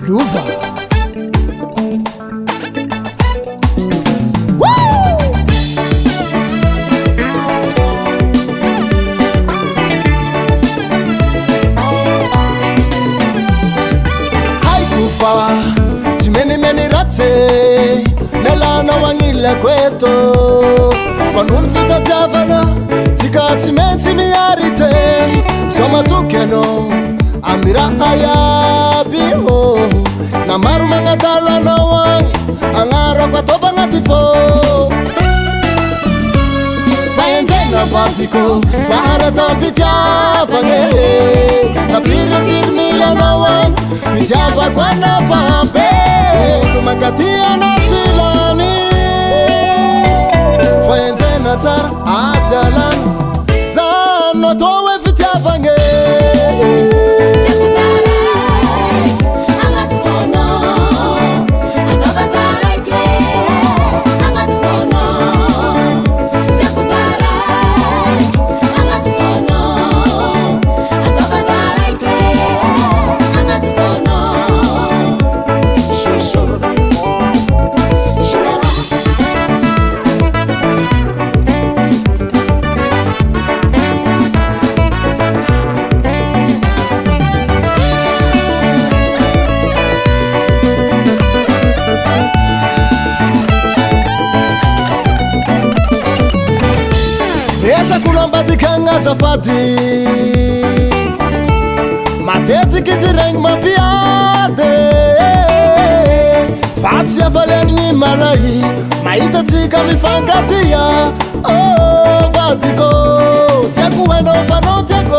Luva. Meni ratse nelana wangila kweto fanun fita javana tikati menti miarite soma tukeno amira ayabiho na maru mangatala na wang angaro kwa toba ngatifo fayenzenga partiko fahara tampitya fange na firmila na wang fitava kwa na fampe Makatia na silani Fayenze na tar asyalan Zano towe fitia fange Tekuzare Amatfono Atobazare ke Amatfono Tekuzare Amatfono Atobazare ke Amatfono Shushu Esa kulomba tikanga safadi Matete kizireng mapiade Fatsi ya valeni malai Maita tika mifangatia Oh, vadiko Tiaku eno fano tiaku